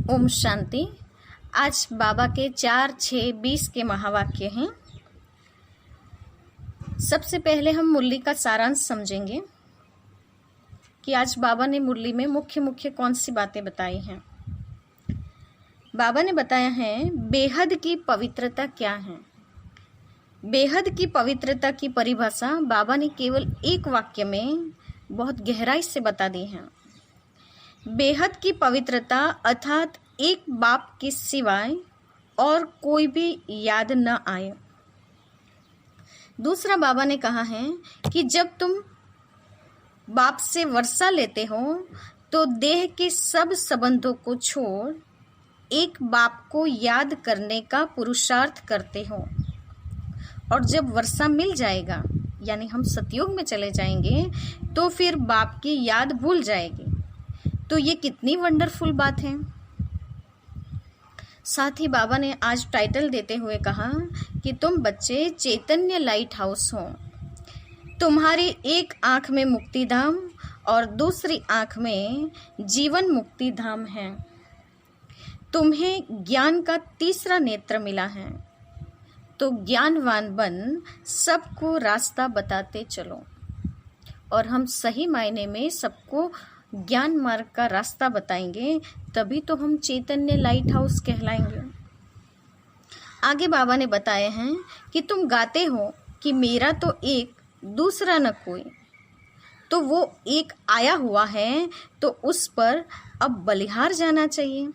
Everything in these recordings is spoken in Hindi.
ओम शांति। आज बाबा के 4-6-20 के महावाक्य हैं। सबसे पहले हम मुरली का सारांश समझेंगे कि आज बाबा ने मुरली में मुख्य कौन सी बातें बताई हैं। बाबा ने बताया है बेहद की पवित्रता क्या है। बेहद की पवित्रता की परिभाषा बाबा ने केवल एक वाक्य में बहुत गहराई से बता दी है। बेहद की पवित्रता अर्थात एक बाप के सिवाय और कोई भी याद न आए। दूसरा बाबा ने कहा है कि जब तुम बाप से वर्षा लेते हो तो देह के सब संबंधों को छोड़ एक बाप को याद करने का पुरुषार्थ करते हो, और जब वर्षा मिल जाएगा यानी हम सतयुग में चले जाएंगे तो फिर बाप की याद भूल जाएगी। तो ये कितनी वंडरफुल बात है। साथ ही बाबा ने आज टाइटल देते हुए कहा कि तुम बच्चे चैतन्य लाइट हाउस हो। तुम्हारी एक आंख में मुक्ति धाम और दूसरी आंख में जीवन मुक्ति धाम है। तुम्हें ज्ञान का तीसरा नेत्र मिला है, तो ज्ञानवान बन सबको रास्ता बताते चलो। और हम सही मायने में सबको ज्ञान मार्ग का रास्ता बताएंगे, तभी तो हम चैतन्य लाइट हाउस कहलाएंगे। आगे बाबा ने बताए हैं कि तुम गाते हो कि मेरा तो एक दूसरा न कोई, तो वो एक आया हुआ है तो उस पर अब बलिहार जाना चाहिए।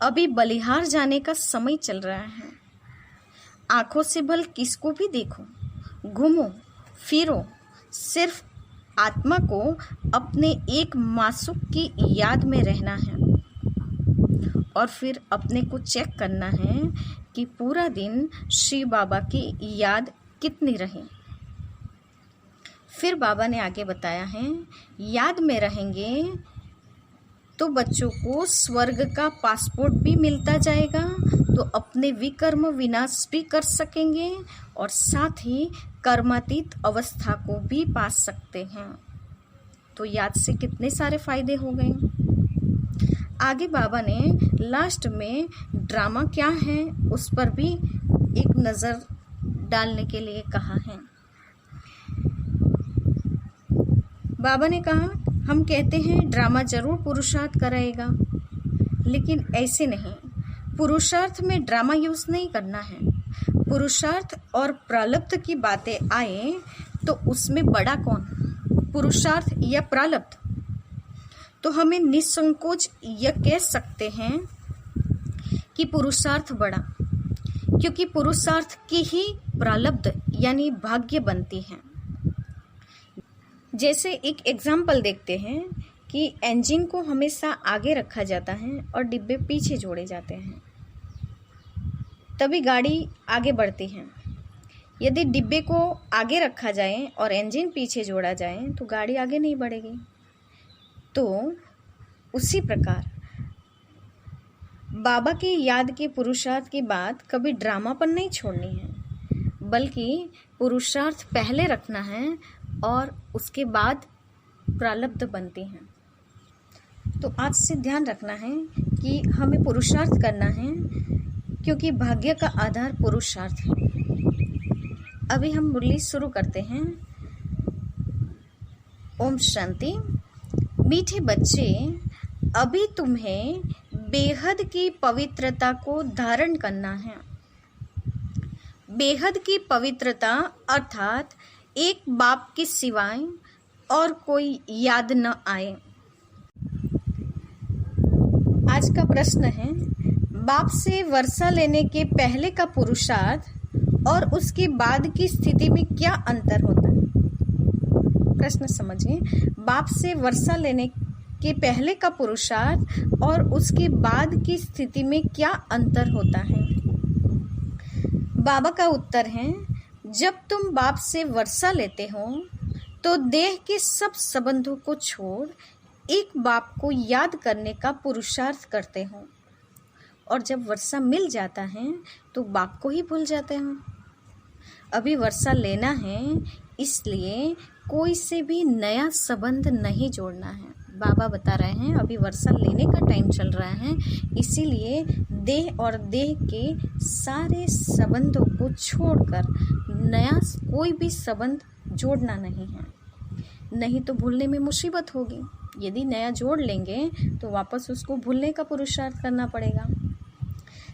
अभी बलिहार जाने का समय चल रहा है। आंखों से भल किसको भी देखो, घूमो फिरो, सिर्फ आत्मा को अपने एक मासूक की याद में रहना है और फिर अपने को चेक करना है कि पूरा दिन श्री बाबा की याद कितनी रही। फिर बाबा ने आगे बताया है याद में रहेंगे तो बच्चों को स्वर्ग का पासपोर्ट भी मिलता जाएगा, तो अपने विकर्म विनाश भी कर सकेंगे और साथ ही कर्मातीत अवस्था को भी पा सकते हैं। तो याद से कितने सारे फायदे हो गए। आगे बाबा ने लास्ट में ड्रामा क्या है उस पर भी एक नज़र डालने के लिए कहा है। बाबा ने कहा हम कहते हैं ड्रामा जरूर पुरुषार्थ कराएगा, लेकिन ऐसे नहीं। पुरुषार्थ में ड्रामा यूज नहीं करना है। पुरुषार्थ और प्रारब्ध की बातें आए तो उसमें बड़ा कौन, पुरुषार्थ या प्रारब्ध? तो हमें निसंकोच यह कह सकते हैं कि पुरुषार्थ बड़ा, क्योंकि पुरुषार्थ की ही प्रारब्ध यानी भाग्य बनती है। जैसे एक एग्जाम्पल देखते हैं कि इंजन को हमेशा आगे रखा जाता है और डिब्बे पीछे जोड़े जाते हैं, तभी गाड़ी आगे बढ़ती है। यदि डिब्बे को आगे रखा जाए और इंजन पीछे जोड़ा जाए तो गाड़ी आगे नहीं बढ़ेगी। तो उसी प्रकार बाबा की याद के पुरुषार्थ की बात कभी ड्रामा पर नहीं छोड़नी है, बल्कि पुरुषार्थ पहले रखना है और उसके बाद प्रारब्ध बनती हैं। तो आज से ध्यान रखना है कि हमें पुरुषार्थ करना है, क्योंकि भाग्य का आधार पुरुषार्थ है। अभी हम मुरली शुरू करते हैं। ओम शांति। मीठे बच्चे, अभी तुम्हें बेहद की पवित्रता को धारण करना है। बेहद की पवित्रता अर्थात एक बाप के सिवाय और कोई याद न आए। आज का प्रश्न है बाप से वर्षा लेने के पहले का पुरुषार्थ और उसके बाद की स्थिति में क्या अंतर होता है? प्रश्न समझिए। बाप से वर्षा लेने के पहले का पुरुषार्थ और उसके बाद की स्थिति में क्या अंतर होता है? बाबा का उत्तर है जब तुम बाप से वर्षा लेते हो तो देह के सब संबंधों को छोड़ एक बाप को याद करने का पुरुषार्थ करते हो, और जब वर्षा मिल जाता है तो बाप को ही भूल जाते हो। अभी वर्षा लेना है, इसलिए कोई से भी नया संबंध नहीं जोड़ना है, बाबा बता रहे हैं अभी वर्षा लेने का टाइम चल रहा है, इसीलिए देह और देह के सारे संबंधों को छोड़कर नया कोई भी संबंध जोड़ना नहीं है, नहीं तो भूलने में मुसीबत होगी। यदि नया जोड़ लेंगे तो वापस उसको भूलने का पुरुषार्थ करना पड़ेगा।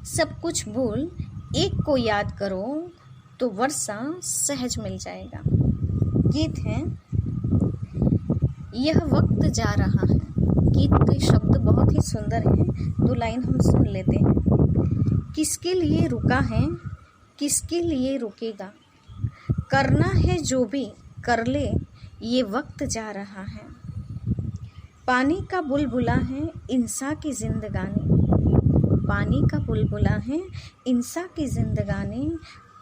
सब कुछ भूल एक को याद करो तो वर्षा सहज मिल जाएगा। गीत है यह वक्त जा रहा है। गीत के शब्द बहुत ही सुंदर हैं, 2 लाइन हम सुन लेते हैं। किसके लिए रुका है, किसके लिए रुकेगा, करना है जो भी कर ले, ये वक्त जा रहा है। पानी का बुलबुला है इंसान की जिंदगानी, पानी का बुलबुला है इंसान की जिंदगानी,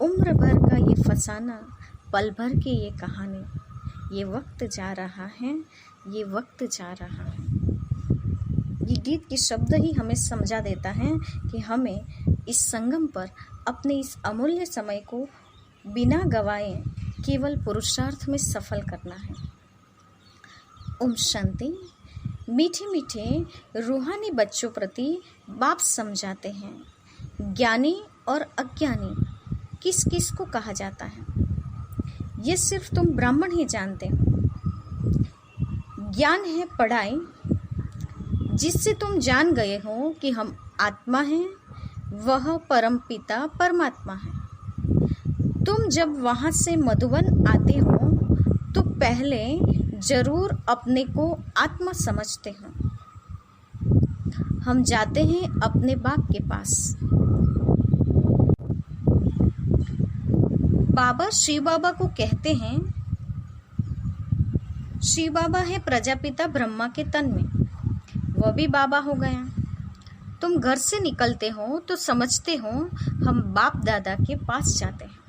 उम्र भर का ये फसाना, पल भर की ये कहानी, ये वक्त जा रहा है, ये वक्त जा रहा है। ये गीत के शब्द ही हमें समझा देता है कि हमें इस संगम पर अपने इस अमूल्य समय को बिना गवाए केवल पुरुषार्थ में सफल करना है। ओम शांति। मीठे मीठे रूहानी बच्चों प्रति बाप समझाते हैं, ज्ञानी और अज्ञानी किस किस को कहा जाता है, ये सिर्फ तुम ब्राह्मण ही जानते हो। ज्ञान है पढ़ाई, जिससे तुम जान गए हो कि हम आत्मा हैं, वह परम पिता परमात्मा है। तुम जब वहाँ से मधुबन आते हो तो पहले जरूर अपने को आत्मा समझते हो। हम जाते हैं अपने बाप के पास। बाबा शिव बाबा को कहते हैं, शिव बाबा है प्रजापिता ब्रह्मा के तन में, वह भी बाबा हो गया। तुम घर से निकलते हो तो समझते हो हम बाप दादा के पास जाते हैं।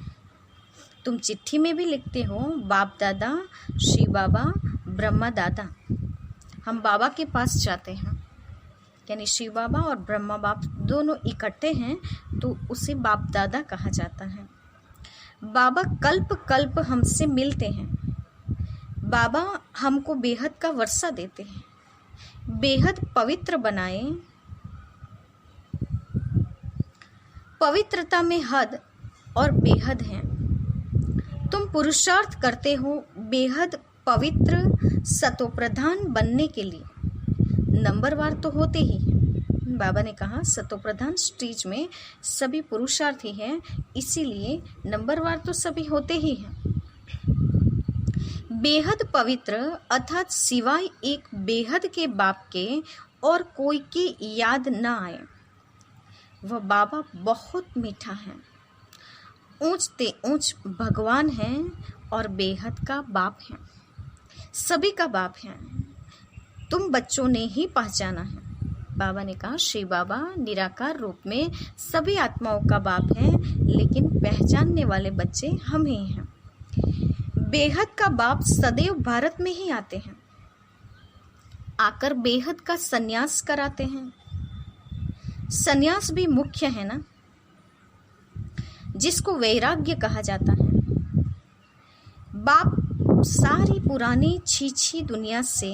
तुम चिट्ठी में भी लिखते हो बाप दादा, शिव बाबा, ब्रह्मा दादा, हम बाबा के पास जाते हैं। यानी शिव बाबा और ब्रह्मा बाप दोनों इकट्ठे हैं तो उसे बाप दादा कहा जाता है। बाबा कल्प कल्प हमसे मिलते हैं। बाबा हमको बेहद का वर्षा देते हैं, बेहद पवित्र बनाए। पवित्रता में हद और बेहद है। तुम पुरुषार्थ करते हो बेहद पवित्र सतोप्रधान बनने के लिए। नंबरवार तो होते ही हैं। बाबा ने कहा सतोप्रधान स्टेज में सभी पुरुषार्थी हैं, इसीलिए नंबरवार तो सभी होते ही हैं। बेहद पवित्र अर्थात सिवाय एक बेहद के बाप के और कोई की याद न आए। वह बाबा बहुत मीठा है, ऊंचते ऊंच भगवान है और बेहद का बाप है, सभी का बाप है। तुम बच्चों ने ही पहचाना है। बाबा ने कहा शिव बाबा निराकार रूप में सभी आत्माओं का बाप है, लेकिन पहचानने वाले बच्चे हम ही हैं। बेहद का बाप सदैव भारत में ही आते हैं, आकर बेहद का सन्यास कराते हैं। सन्यास भी मुख्य है ना, जिसको वैराग्य कहा जाता है। बाप सारी पुरानी छीछी दुनिया से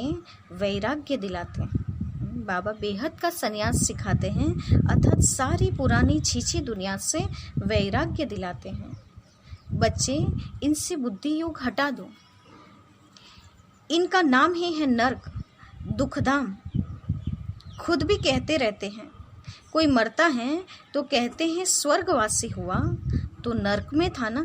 वैराग्य दिलाते हैं। बाबा बेहद का सन्यास सिखाते हैं, अर्थात सारी पुरानी छीछी दुनिया से वैराग्य दिलाते हैं। बच्चे इनसे बुद्धि योग हटा दो। इनका नाम ही है नर्क, दुखधाम। खुद भी कहते रहते हैं, कोई मरता है तो कहते हैं स्वर्गवासी हुआ, तो नर्क में था ना।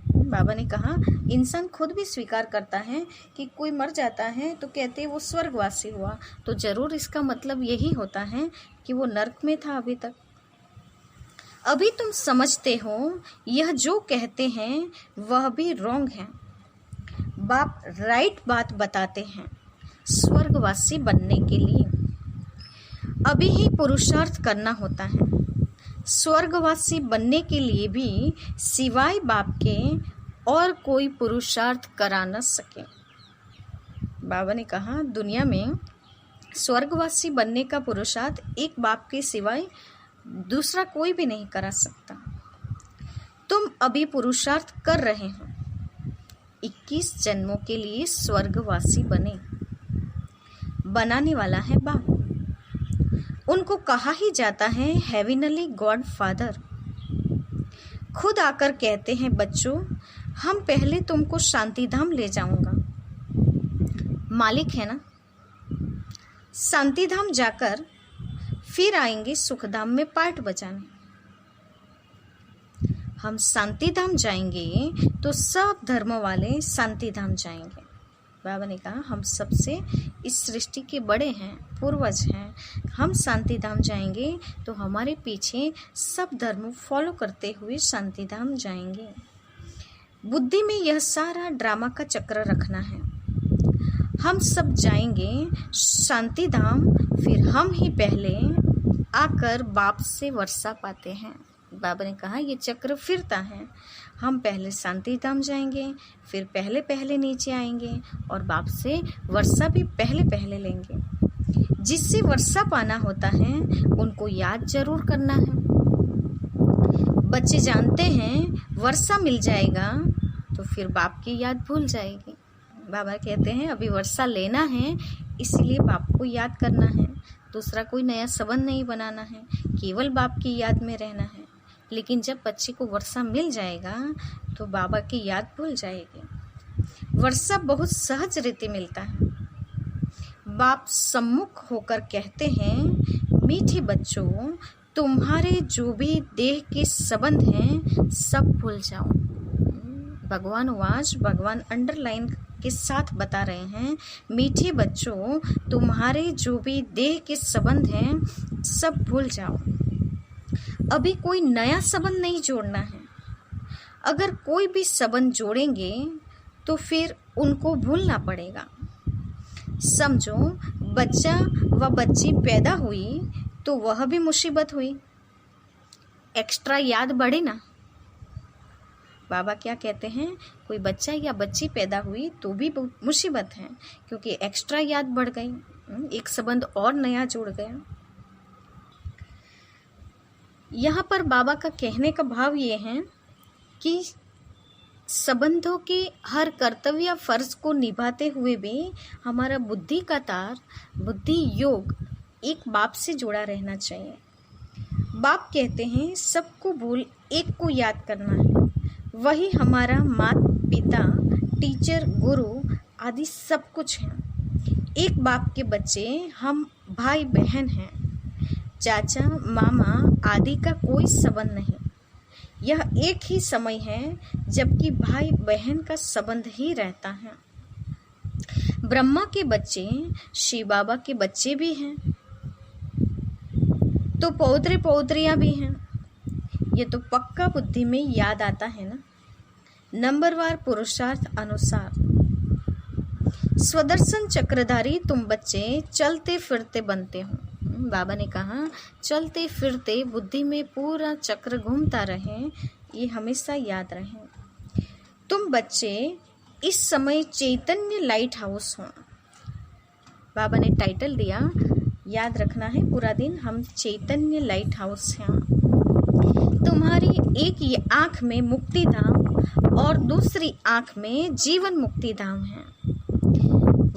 बाबा ने कहा इंसान खुद भी स्वीकार करता है कि कोई मर जाता है तो कहते हैं वो स्वर्गवासी हुआ, तो जरूर इसका मतलब यही होता है कि वो नर्क में था अभी तक। अभी तुम समझते हो यह जो कहते हैं वह भी रॉन्ग है। बाप राइट बात बताते हैं स्वर्गवासी बनने के लिए। अभी ही पुरुषार्थ करना होता है। स्वर्गवासी बनने के लिए भी सिवाय बाप के और कोई पुरुषार्थ करा न सके। बाबा ने कहा दुनिया में स्वर्गवासी बनने का पुरुषार्थ एक बाप के सिवाय दूसरा कोई भी नहीं करा सकता। तुम अभी पुरुषार्थ कर रहे हो 21 जन्मों के लिए स्वर्गवासी बने। बनाने वाला है बाप। उनको कहा ही जाता है हेविनली गॉड फादर। खुद आकर कहते हैं बच्चों, हम पहले तुमको शांति धाम ले जाऊंगा। मालिक है ना। शांति धाम जाकर फिर आएंगे सुखधाम में पार्ट बजाने। हम शांति धाम जाएंगे तो सब धर्म वाले शांति धाम जाएंगे। बाबा ने कहा हम सबसे इस सृष्टि के बड़े हैं, पूर्वज हैं। हम शांति धाम जाएंगे तो हमारे पीछे सब धर्म फॉलो करते हुए शांति धाम जाएंगे। बुद्धि में यह सारा ड्रामा का चक्र रखना है। हम सब जाएंगे शांति धाम, फिर हम ही पहले आकर बाप से वर्षा पाते हैं। बाबा ने कहा ये चक्र फिरता है। हम पहले शांति धाम जाएंगे, फिर पहले पहले नीचे आएंगे और बाप से वर्षा भी पहले पहले लेंगे। जिससे वर्षा पाना होता है उनको याद जरूर करना है। बच्चे जानते हैं वर्षा मिल जाएगा तो फिर बाप की याद भूल जाएगी। बाबा कहते हैं अभी वर्षा लेना है, इसलिए बाप को याद करना है। दूसरा कोई नया संबंध नहीं बनाना है, केवल बाप की याद में रहना है। लेकिन जब बच्चे को वर्षा मिल जाएगा तो बाबा की याद भूल जाएगी। वर्षा बहुत सहज रीति मिलता है। बाप सम्मुख होकर कहते हैं मीठे बच्चों, तुम्हारे जो भी देह के संबंध हैं सब भूल जाओ। भगवान वाच, भगवान अंडरलाइन के साथ बता रहे हैं मीठे बच्चों, तुम्हारे जो भी देह के संबंध हैं सब भूल जाओ। अभी कोई नया संबंध नहीं जोड़ना है। अगर कोई भी संबंध जोड़ेंगे तो फिर उनको भूलना पड़ेगा। समझो बच्चा व बच्ची पैदा हुई तो वह भी मुसीबत हुई, एक्स्ट्रा याद बढ़े ना। बाबा क्या कहते हैं, कोई बच्चा या बच्ची पैदा हुई तो भी मुसीबत है, क्योंकि एक्स्ट्रा याद बढ़ गई, एक संबंध और नया जुड़ गया। यहाँ पर बाबा का कहने का भाव ये है कि संबंधों के हर कर्तव्य या फर्ज को निभाते हुए भी हमारा बुद्धि का तार, बुद्धि योग एक बाप से जुड़ा रहना चाहिए। बाप कहते हैं सबको भूल एक को याद करना है। वही हमारा माता पिता, टीचर, गुरु आदि सब कुछ है। एक बाप के बच्चे हम भाई बहन हैं। चाचा मामा आदि का कोई संबंध नहीं। यह एक ही समय है जबकि भाई बहन का संबंध ही रहता है। ब्रह्मा के बच्चे शिव बाबा के बच्चे भी हैं, तो पौत्रे पौत्रियां भी हैं। ये तो पक्का बुद्धि में याद आता है ना। नंबरवार पुरुषार्थ अनुसार स्वदर्शन चक्रधारी तुम बच्चे चलते फिरते बनते हो। बाबा ने कहा चलते फिरते बुद्धि में पूरा चक्र घूमता रहे, ये हमेशा याद रहे। तुम बच्चे इस समय चैतन्य लाइट हाउस हो। बाबा ने टाइटल दिया, याद रखना है पूरा दिन, हम चैतन्य लाइट हाउस हैं। तुम्हारी एक आंख में मुक्ति धाम और दूसरी आंख में जीवन मुक्ति धाम है।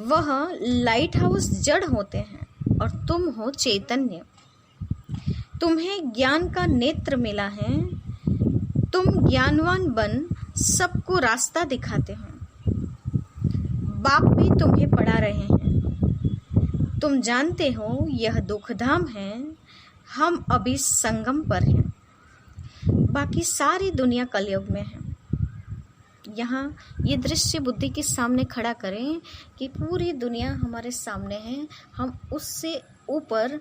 वह लाइट हाउस जड़ होते हैं और तुम हो चैतन्य। तुम्हें ज्ञान का नेत्र मिला है। तुम ज्ञानवान बन सबको रास्ता दिखाते हो। बाप भी तुम्हें पढ़ा रहे हैं। तुम जानते हो यह दुखधाम है। हम अभी संगम पर हैं, बाकी सारी दुनिया कलयुग में है। यहाँ ये दृश्य बुद्धि के सामने खड़ा करें कि पूरी दुनिया हमारे सामने है। हम उससे ऊपर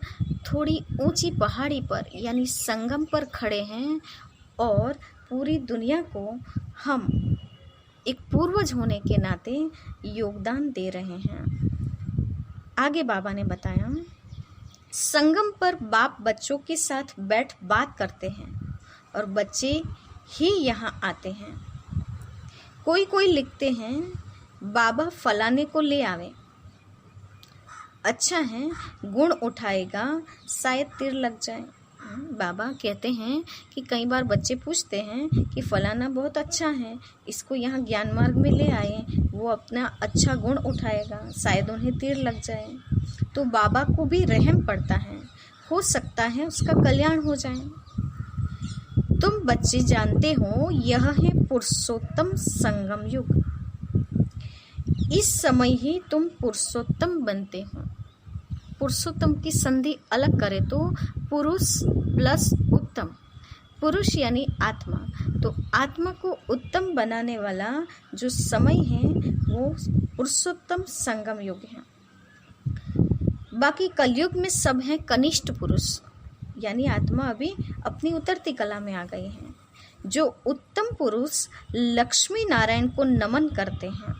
थोड़ी ऊंची पहाड़ी पर यानी संगम पर खड़े हैं और पूरी दुनिया को हम एक पूर्वज होने के नाते योगदान दे रहे हैं। आगे बाबा ने बताया, संगम पर बाप बच्चों के साथ बैठ बात करते हैं और बच्चे ही यहाँ आते हैं। कोई कोई लिखते हैं बाबा फलाने को ले आवे, अच्छा है गुण उठाएगा शायद तीर लग जाए। बाबा कहते हैं कि कई बार बच्चे पूछते हैं कि फलाना बहुत अच्छा है, इसको यहाँ ज्ञान मार्ग में ले आए, वो अपना अच्छा गुण उठाएगा, शायद उन्हें तीर लग जाए। तो बाबा को भी रहम पड़ता है, हो सकता है उसका कल्याण हो जाए। तुम बच्चे जानते हो यह है पुरुषोत्तम संगम युग। इस समय ही तुम पुरुषोत्तम बनते हो। पुरुषोत्तम की संधि अलग करें तो पुरुष प्लस उत्तम, पुरुष यानी आत्मा, तो आत्मा को उत्तम बनाने वाला जो समय है वो पुरुषोत्तम संगम युग है। बाकी कलयुग में सब हैं कनिष्ठ पुरुष, यानी आत्मा अभी अपनी उतरती कला में आ गई है। जो उत्तम पुरुष लक्ष्मी नारायण को नमन करते हैं।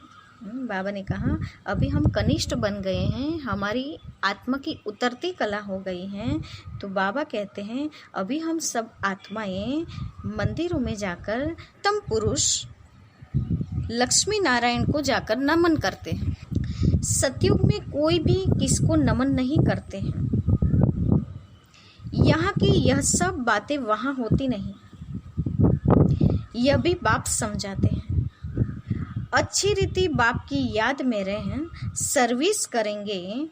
बाबा ने कहा अभी हम कनिष्ठ बन गए हैं, हमारी आत्मा की उतरती कला हो गई है, तो बाबा कहते हैं अभी हम सब आत्माएं मंदिरों में जाकर उत्तम पुरुष लक्ष्मी नारायण को जाकर नमन करते हैं। सतयुग में कोई भी किसको नमन नहीं करते हैं। यहाँ की यह सब बातें वहाँ होती नहीं, यह भी बाप समझाते हैं। अच्छी रीति बाप की याद में रहें, सर्विस करेंगे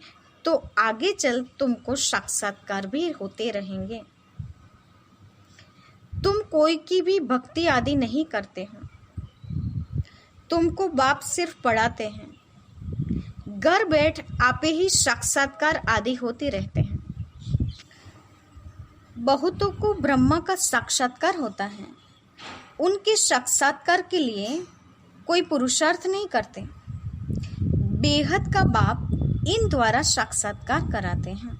तो आगे चल तुमको साक्षात्कार भी होते रहेंगे। तुम कोई की भी भक्ति आदि नहीं करते हो, तुमको बाप सिर्फ पढ़ाते हैं। घर बैठ आपे ही साक्षात्कार आदि होते रहते हैं। बहुतों को ब्रह्मा का साक्षात्कार होता है, उनके साक्षात्कार के लिए कोई पुरुषार्थ नहीं करते। बेहद का बाप इन द्वारा साक्षात्कार कराते हैं।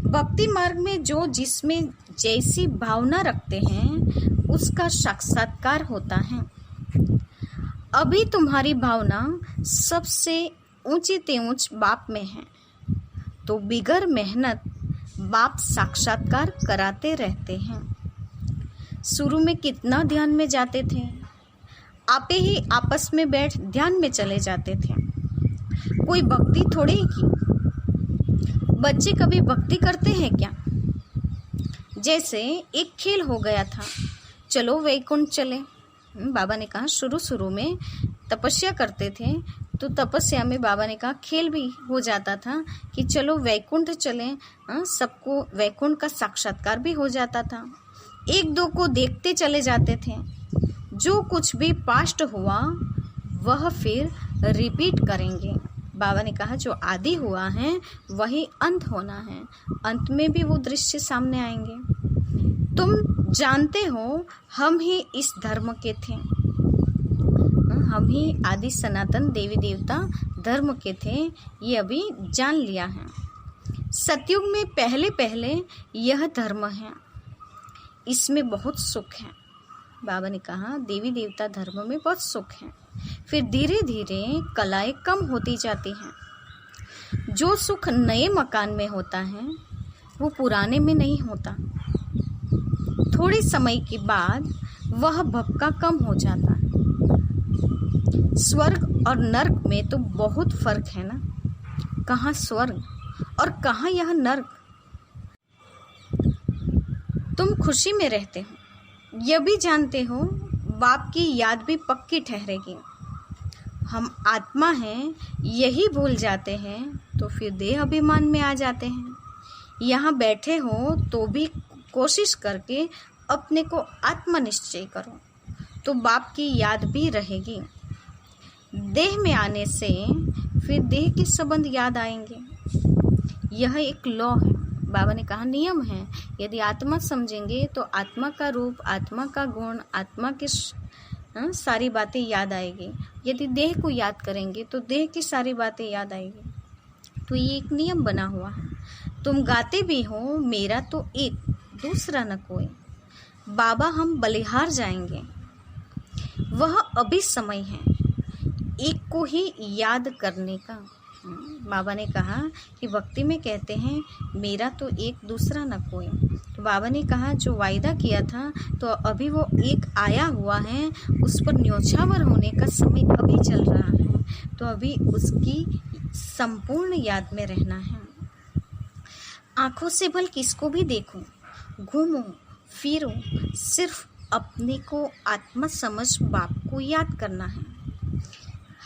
भक्ति मार्ग में जो जिसमें जैसी भावना रखते हैं उसका साक्षात्कार होता है। अभी तुम्हारी भावना सबसे ऊंची ते ऊंच बाप में है, तो बिगर मेहनत बाप साक्षात्कार कराते रहते हैं। शुरू में कितना ध्यान में जाते थे, आपे ही आपस में बैठ ध्यान में चले जाते थे। कोई भक्ति थोड़ी ही की। बच्चे कभी भक्ति करते हैं क्या? जैसे एक खेल हो गया था, चलो वैकुंठ चले। बाबा ने कहा शुरू में तपस्या करते थे, तो तपस्या में बाबा ने कहा खेल भी हो जाता था कि चलो वैकुंठ चले, सबको वैकुंठ का साक्षात्कार भी हो जाता था। एक दो को देखते चले जाते थे। जो कुछ भी पास्ट हुआ वह फिर रिपीट करेंगे। बाबा ने कहा जो आदि हुआ है वही अंत होना है, अंत में भी वो दृश्य सामने आएंगे। तुम जानते हो हम ही इस धर्म के थे, हम ही आदि सनातन देवी देवता धर्म के थे, ये अभी जान लिया है। सतयुग में पहले पहले यह धर्म है, इसमें बहुत सुख है। बाबा ने कहा देवी देवता धर्म में बहुत सुख है। फिर धीरे धीरे कलाएं कम होती जाती हैं। जो सुख नए मकान में होता है वो पुराने में नहीं होता। थोड़े समय के बाद वह भपका कम हो जाता है। स्वर्ग और नर्क में तो बहुत फर्क है ना। कहाँ स्वर्ग और कहाँ यह नर्क। तुम खुशी में रहते हो, यह भी जानते हो बाप की याद भी पक्की ठहरेगी। हम आत्मा हैं यही भूल जाते हैं तो फिर देह अभिमान में आ जाते हैं। यहाँ बैठे हो तो भी कोशिश करके अपने को आत्मनिश्चय करो तो बाप की याद भी रहेगी। देह में आने से फिर देह के संबंध याद आएंगे। यह एक लॉ है, बाबा ने कहा नियम है। यदि आत्मा समझेंगे तो आत्मा का रूप, आत्मा का गुण, आत्मा की सारी बातें याद आएगी। यदि देह को याद करेंगे तो देह की सारी बातें याद आएगी। तो ये एक नियम बना हुआ है। तुम गाते भी हो मेरा तो एक, दूसरा न कोई। बाबा हम बलिहार जाएंगे, वह अभी समय है एक को ही याद करने का। बाबा ने कहा कि भक्ति में कहते हैं मेरा तो एक, दूसरा न कोई। तो बाबा ने कहा जो वायदा किया था तो अभी वो एक आया हुआ है, उस पर न्योछावर होने का समय अभी चल रहा है, तो अभी उसकी संपूर्ण याद में रहना है। आंखों से भल किसको भी देखो, घूमो फिरो, सिर्फ अपने को आत्मा समझ बाप को याद करना है।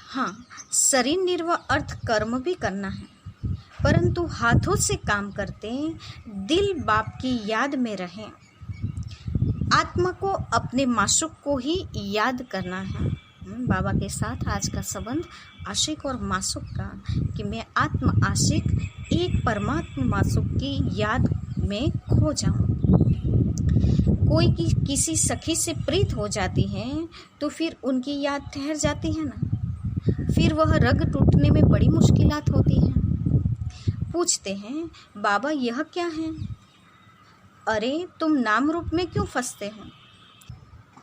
हाँ, शरीर निर्वाह अर्थ कर्म भी करना है। परंतु हाथों से काम करते दिल बाप की याद में रहे। आत्मा को अपने माशूक को ही याद करना है। बाबा के साथ आज का संबंध आशिक और माशूक का, कि मैं आत्म आशिक एक परमात्मा माशूक की याद में खो जाऊं। कोई किसी सखी से प्रीत हो जाती है तो फिर उनकी याद ठहर जाती है ना, फिर वह रग टूटने में बड़ी मुश्किलात होती है। पूछते हैं बाबा यह क्या है? अरे तुम नाम रूप में क्यों फंसते हो?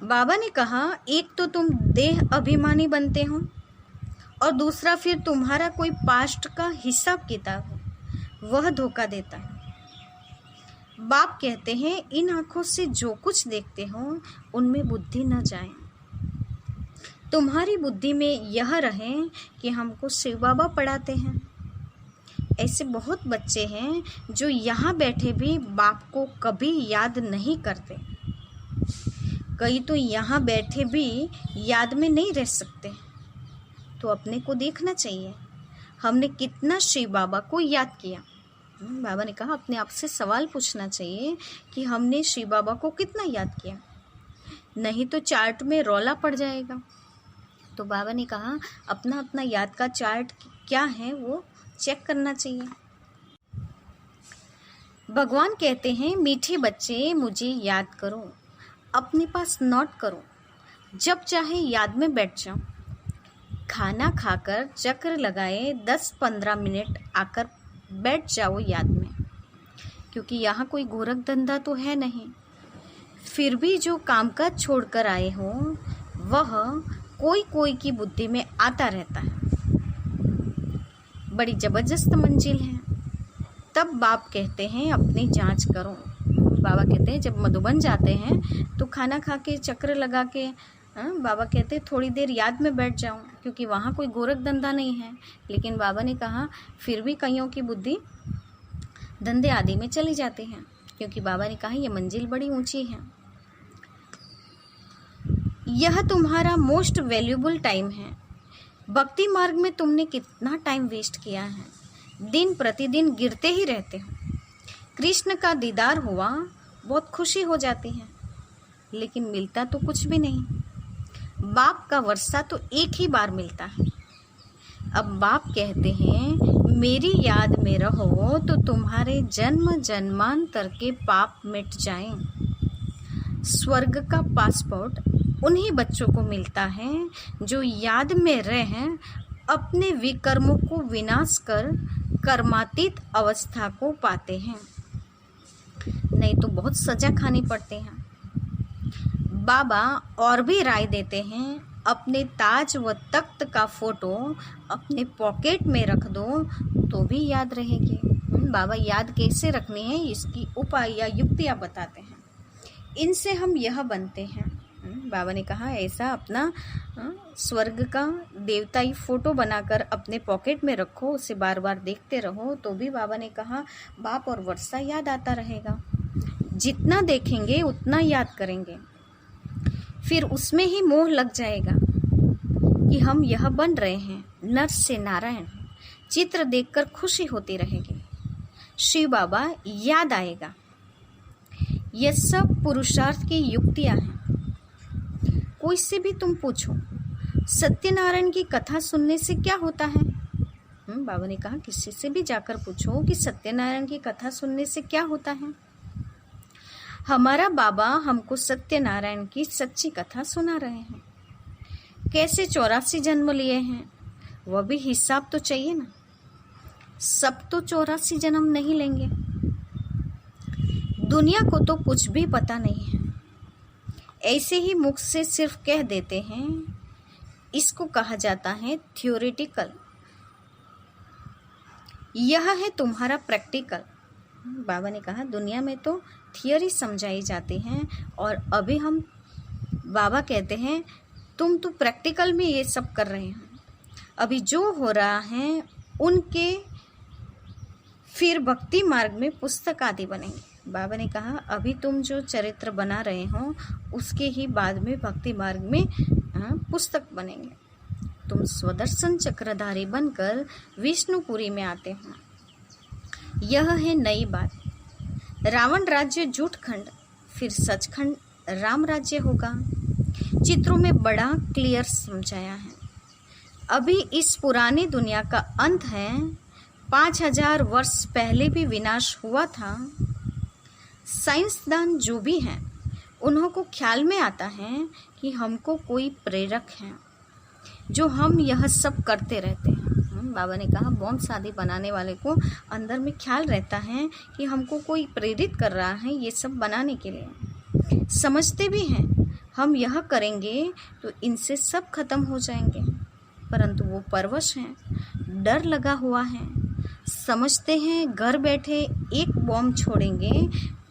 बाबा ने कहा एक तो तुम देह अभिमानी बनते हो और दूसरा फिर तुम्हारा कोई पास्ट का हिसाब किताब हो, वह धोखा देता है। बाप कहते हैं इन आंखों से जो कुछ देखते हो उनमें बुद्धि न जाए। तुम्हारी बुद्धि में यह रहे कि हमको शिव बाबा पढ़ाते हैं। ऐसे बहुत बच्चे हैं जो यहाँ बैठे भी बाप को कभी याद नहीं करते। कई तो यहाँ बैठे भी याद में नहीं रह सकते। तो अपने को देखना चाहिए हमने कितना शिव बाबा को याद किया। बाबा ने कहा अपने आप से सवाल पूछना चाहिए कि हमने शिव बाबा को कितना याद किया, नहीं तो चार्ट में रौला पड़ जाएगा। तो बाबा ने कहा अपना अपना याद का चार्ट क्या है वो चेक करना चाहिए। भगवान कहते हैं मीठे बच्चे मुझे याद करो, अपने पास नोट करो, जब चाहे याद में बैठ जाओ। खाना खाकर चक्र लगाए 10-15 मिनट आकर बैठ जाओ याद में, क्योंकि यहाँ कोई गोरख धंधा तो है नहीं। फिर भी जो कामकाज छोड़कर आए हो वह कोई कोई की बुद्धि में आता रहता है। बड़ी जबरदस्त मंजिल है। तब बाप कहते हैं अपनी जांच करो। बाबा कहते हैं जब मधुबन जाते हैं तो खाना खा के चक्र लगा के बाबा कहते हैं थोड़ी देर याद में बैठ जाऊं, क्योंकि वहाँ कोई गोरख धंधा नहीं है। लेकिन बाबा ने कहा फिर भी कईयों की बुद्धि धंधे आदि में चली जाती है, क्योंकि बाबा ने कहा यह मंजिल बड़ी ऊंची है। यह तुम्हारा मोस्ट वैल्यूबल टाइम है। भक्ति मार्ग में तुमने कितना टाइम वेस्ट किया है, दिन प्रतिदिन गिरते ही रहते हो। कृष्ण का दीदार हुआ, बहुत खुशी हो जाती है, लेकिन मिलता तो कुछ भी नहीं। बाप का वर्षा तो एक ही बार मिलता है। अब बाप कहते हैं मेरी याद में रहो तो तुम्हारे जन्म जन्मांतर के पाप मिट जाएं। स्वर्ग का पासपोर्ट उन्हीं बच्चों को मिलता है जो याद में रह अपने विकर्मों को विनाश कर कर्मातीत अवस्था को पाते हैं, नहीं तो बहुत सजा खानी पड़ते हैं। बाबा और भी राय देते हैं अपने ताज व तख्त का फोटो अपने पॉकेट में रख दो तो भी याद रहेगी। बाबा याद कैसे रखनी है इसकी उपाय या युक्तियाँ बताते हैं, इनसे हम यह बनते हैं। बाबा ने कहा ऐसा अपना स्वर्ग का देवताई फोटो बनाकर अपने पॉकेट में रखो, उसे बार बार देखते रहो, तो भी बाबा ने कहा बाप और वर्षा याद आता रहेगा। जितना देखेंगे उतना याद करेंगे, फिर उसमें ही मोह लग जाएगा कि हम यह बन रहे हैं नर से नारायण। चित्र देखकर खुशी होती रहेगी, शिव बाबा याद आएगा। यह सब पुरुषार्थ की युक्तियां हैं। कोई से भी तुम पूछो सत्यनारायण की कथा सुनने से क्या होता है। बाबा ने कहा किसी से भी जाकर पूछो कि सत्यनारायण की कथा सुनने से क्या होता है। हमारा बाबा हमको सत्यनारायण की सच्ची कथा सुना रहे हैं। कैसे 84 जन्म लिए हैं, वह भी हिसाब तो चाहिए ना। सब तो 84 जन्म नहीं लेंगे। दुनिया को तो कुछ भी पता नहीं है, ऐसे ही मुख से सिर्फ कह देते हैं। इसको कहा जाता है थ्योरेटिकल। यह है तुम्हारा प्रैक्टिकल। बाबा ने कहा दुनिया में तो थियरी समझाई जाती हैं और अभी हम बाबा कहते हैं तुम तो प्रैक्टिकल में ये सब कर रहे हैं। अभी जो हो रहा है उनके फिर भक्ति मार्ग में पुस्तक आदि बनेंगे। बाबा ने कहा अभी तुम जो चरित्र बना रहे हो उसके ही बाद में भक्ति मार्ग में पुस्तक बनेंगे। तुम स्वदर्शन चक्रधारी बनकर विष्णुपुरी में आते हो। यह है नई बात। रावण राज्य झूठखंड, फिर सचखंड राम राज्य होगा। चित्रों में बड़ा क्लियर समझाया है। अभी इस पुरानी दुनिया का अंत है। 5000 वर्ष पहले भी विनाश हुआ था। साइंसदान जो भी हैं उन्हों को ख्याल में आता है कि हमको कोई प्रेरक है जो हम यह सब करते रहते हैं। बाबा ने कहा बॉम्ब शादी बनाने वाले को अंदर में ख्याल रहता है कि हमको कोई प्रेरित कर रहा है ये सब बनाने के लिए। समझते भी हैं हम यह करेंगे तो इनसे सब खत्म हो जाएंगे, परंतु वो परवश हैं, डर लगा हुआ है। समझते हैं घर बैठे एक बॉम्ब छोड़ेंगे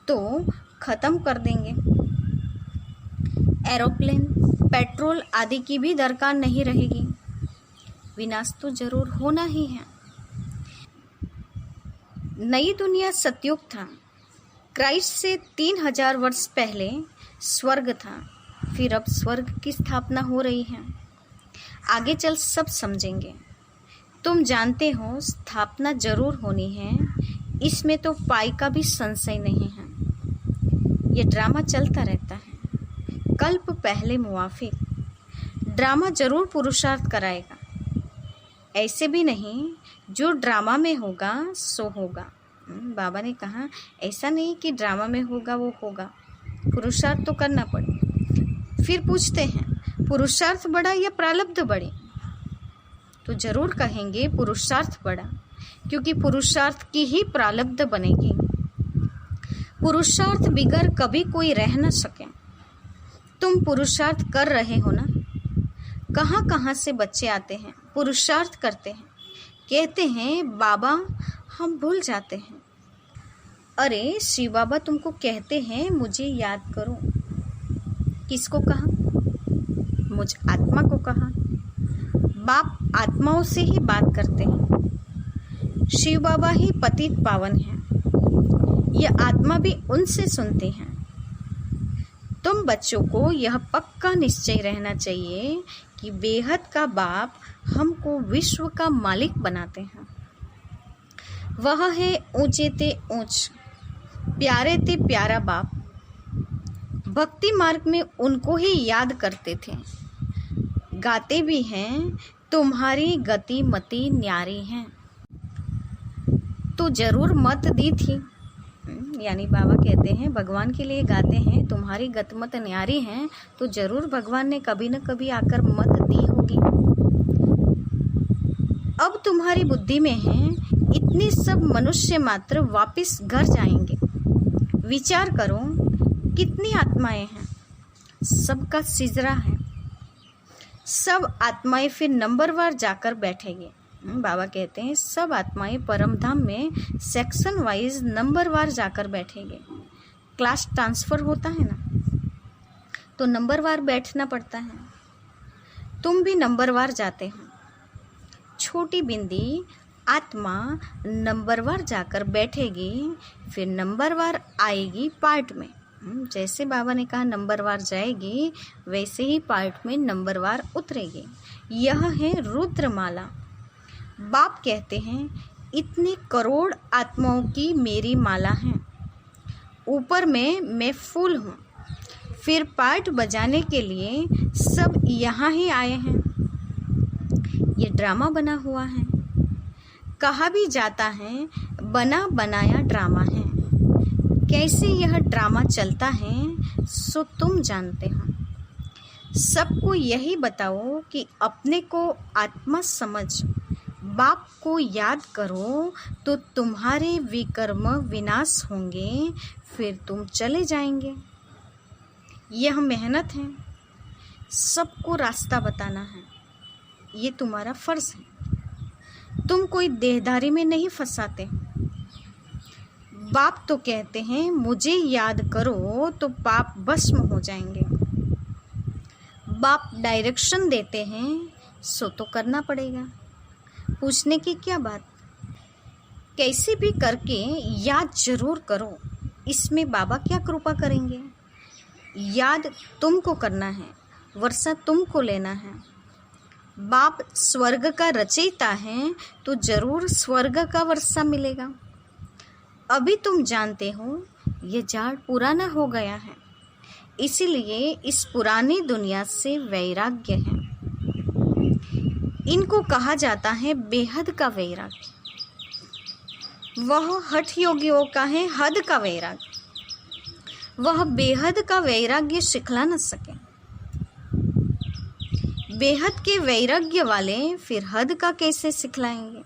तो खत्म कर देंगे। एरोप्लेन, पेट्रोल आदि की भी दरकार नहीं रहेगी। विनाश तो जरूर होना ही है। नई दुनिया सतयुग था। क्राइस्ट से 3000 वर्ष पहले स्वर्ग था, फिर अब स्वर्ग की स्थापना हो रही है। आगे चल सब समझेंगे। तुम जानते हो स्थापना जरूर होनी है, इसमें तो पाई का भी संशय नहीं है। ये ड्रामा चलता रहता है, कल्प पहले मुआफिक। ड्रामा जरूर पुरुषार्थ कराएगा। ऐसे भी नहीं जो ड्रामा में होगा सो होगा। बाबा ने कहा ऐसा नहीं कि ड्रामा में होगा वो होगा, पुरुषार्थ तो करना पड़े। फिर पूछते हैं पुरुषार्थ बड़ा या प्रारब्ध बड़े? तो जरूर कहेंगे पुरुषार्थ बड़ा, क्योंकि पुरुषार्थ की ही प्रारब्ध बनेगी। पुरुषार्थ बिगर कभी कोई रह न सके। तुम पुरुषार्थ कर रहे हो ना? कहाँ कहाँ से बच्चे आते हैं, पुरुषार्थ करते हैं, कहते हैं बाबा हम भूल जाते हैं। अरे शिव बाबा तुमको कहते हैं मुझे याद करो। किसको कहा? मुझ आत्मा को कहा। बाप आत्माओं से ही बात करते हैं। शिव बाबा ही पतित पावन हैं, यह आत्मा भी उनसे सुनती हैं। तुम बच्चों को यह पक्का निश्चय रहना चाहिए कि बेहद का बाप हमको विश्व का मालिक बनाते हैं। वह है ऊंचे ते ऊंच, प्यारे ते प्यारा बाप। भक्ति मार्ग में उनको ही याद करते थे। गाते भी हैं तुम्हारी गति मति न्यारी है। तो जरूर मत दी थी, यानी बाबा कहते हैं भगवान के लिए गाते हैं तुम्हारी गतमत न्यारी है, तो जरूर भगवान ने कभी न कभी आकर मत दी होगी। अब तुम्हारी बुद्धि में है इतने सब मनुष्य मात्र वापिस घर जाएंगे। विचार करो कितनी आत्माएं हैं, सबका सिजरा है। सब आत्माएं फिर नंबरवार जाकर बैठेंगे। बाबा कहते हैं सब आत्माएं परम धाम में सेक्शन वाइज नंबरवार जाकर बैठेंगे। क्लास ट्रांसफर होता है ना, तो नंबरवार बैठना पड़ता है। तुम भी नंबरवार जाते हो। छोटी बिंदी आत्मा नंबरवार जाकर बैठेगी, फिर नंबरवार आएगी पार्ट में। जैसे बाबा ने कहा नंबरवार जाएगी, वैसे ही पार्ट में नंबरवार उतरेगी। यह है रुद्रमाला। बाप कहते हैं इतने करोड़ आत्माओं की मेरी माला है, ऊपर में मैं फूल हूँ। फिर पार्ट बजाने के लिए सब यहाँ ही आए हैं। ये ड्रामा बना हुआ है। कहा भी जाता है बना बनाया ड्रामा है। कैसे यह ड्रामा चलता है सो तुम जानते हो। सबको यही बताओ कि अपने को आत्मा समझ बाप को याद करो तो तुम्हारे विकर्म विनाश होंगे, फिर तुम चले जाएंगे। यह मेहनत है, सबको रास्ता बताना है, ये तुम्हारा फर्ज है। तुम कोई देहधारी में नहीं फंसाते। बाप तो कहते हैं मुझे याद करो तो पाप भस्म हो जाएंगे। बाप डायरेक्शन देते हैं सो तो करना पड़ेगा। पूछने की क्या बात। कैसे भी करके याद जरूर करो, इसमें बाबा क्या कृपा करेंगे। याद तुमको करना है, वर्षा तुमको लेना है। बाप स्वर्ग का रचयिता है तो जरूर स्वर्ग का वर्षा मिलेगा। अभी तुम जानते हो ये जाड़ पुराना हो गया है, इसीलिए इस पुरानी दुनिया से वैराग्य है। इनको कहा जाता है बेहद का वैराग्य। वह हठ योगियों का है हद का वैराग्य। वह बेहद का वैराग्य सिखला न सके। बेहद के वैराग्य वाले फिर हद का कैसे सिखलाएंगे?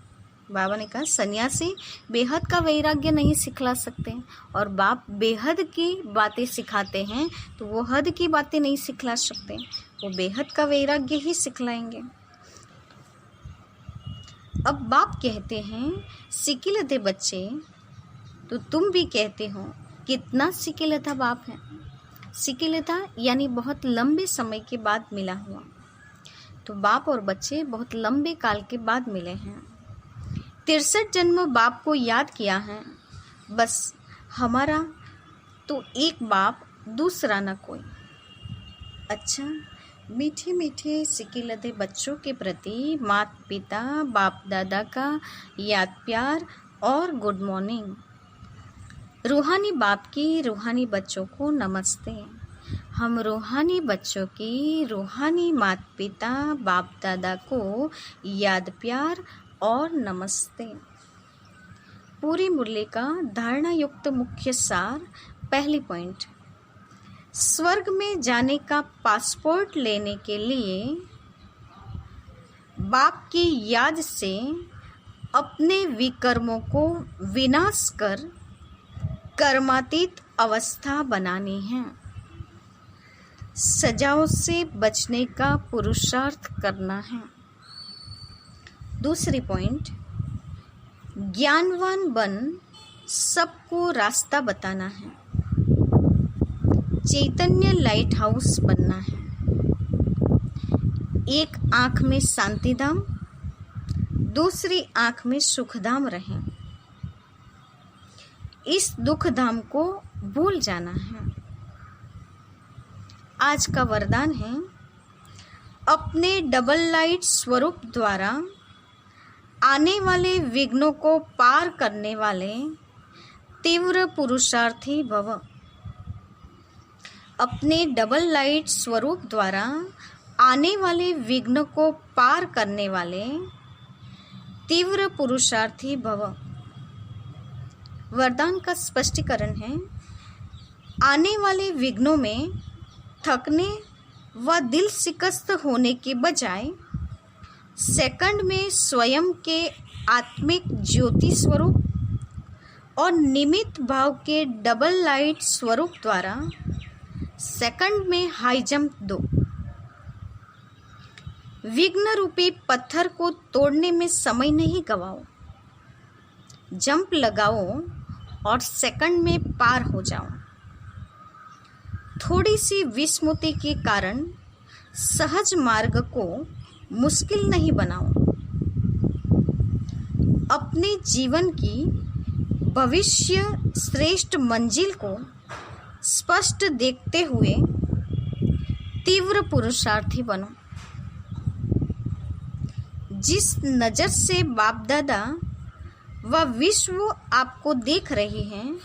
बाबा ने कहा सन्यासी बेहद का वैराग्य नहीं सिखला सकते, और बाप बेहद की बातें सिखाते हैं तो वो हद की बातें नहीं सिखला सकते, वो बेहद का वैराग्य ही सिखलाएंगे। अब बाप कहते हैं सिकिलते बच्चे, तो तुम भी कहते हो कितना सिकिलता बाप है। सिकिलता यानी बहुत लंबे समय के बाद मिला हुआ। तो बाप और बच्चे बहुत लंबे काल के बाद मिले हैं। 63 जन्म बाप को याद किया है। बस हमारा तो एक बाप, दूसरा न कोई। अच्छा, मीठे मीठे सिकिलते बच्चों के प्रति माता पिता बाप दादा का याद प्यार और गुड मॉर्निंग। रूहानी बाप की रूहानी बच्चों को नमस्ते। हम रूहानी बच्चों की रूहानी माता पिता बाप दादा को याद प्यार और नमस्ते। पूरी मुरली का धारणा युक्त मुख्य सार। पहली पॉइंट, स्वर्ग में जाने का पासपोर्ट लेने के लिए बाप की याद से अपने विकर्मों को विनाश कर कर्मातीत अवस्था बनानी है। सजाओं से बचने का पुरुषार्थ करना है। दूसरी पॉइंट, ज्ञानवान बन सबको रास्ता बताना है। चैतन्य लाइट हाउस बनना है। एक आंख में शांति धाम, दूसरी आंख में सुखधाम रहे। इस दुख धाम को भूल जाना है। आज का वरदान है, अपने डबल लाइट स्वरूप द्वारा आने वाले विघ्नों को पार करने वाले तीव्र पुरुषार्थी भव। अपने डबल लाइट स्वरूप द्वारा आने वाले विघ्न को पार करने वाले तीव्र पुरुषार्थी भव। वरदान का स्पष्टीकरण है, आने वाले विघ्नों में थकने व दिल शिकस्त होने के बजाय सेकंड में स्वयं के आत्मिक ज्योति स्वरूप और निमित्त भाव के डबल लाइट स्वरूप द्वारा सेकंड में हाई जंप दो। विघ्न रूपी पत्थर को तोड़ने में समय नहीं गवाओ। जंप लगाओ और सेकंड में पार हो जाओ। थोड़ी सी विस्मृति के कारण सहज मार्ग को मुश्किल नहीं बनाओ। अपने जीवन की भविष्य श्रेष्ठ मंजिल को स्पष्ट देखते हुए तीव्र पुरुषार्थी बनो। जिस नज़र से बाप दादा व विश्व आपको देख रही हैं,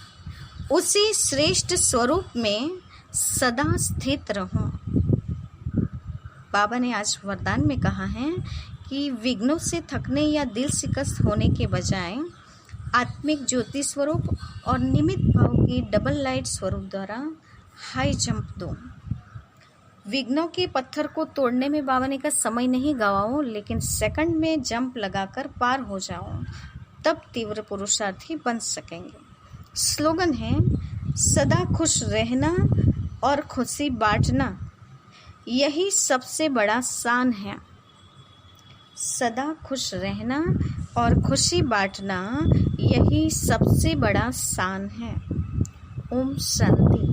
उसी श्रेष्ठ स्वरूप में सदा स्थित रहो। बाबा ने आज वरदान में कहा है कि विघ्नों से थकने या दिल शिकस्त होने के बजाय आत्मिक ज्योति स्वरूप और निमित्त भाव की डबल लाइट स्वरूप द्वारा हाई जंप दो। विघ्नों के पत्थर को तोड़ने में बाबा ने कहा समय नहीं गवाओ, लेकिन सेकंड में जंप लगाकर पार हो जाओ, तब तीव्र पुरुषार्थी बन सकेंगे। स्लोगन है, सदा खुश रहना और खुशी बांटना, यही सबसे बड़ा शान है। सदा खुश रहना और खुशी बांटना, यही सबसे बड़ा शान है। ओम शांति।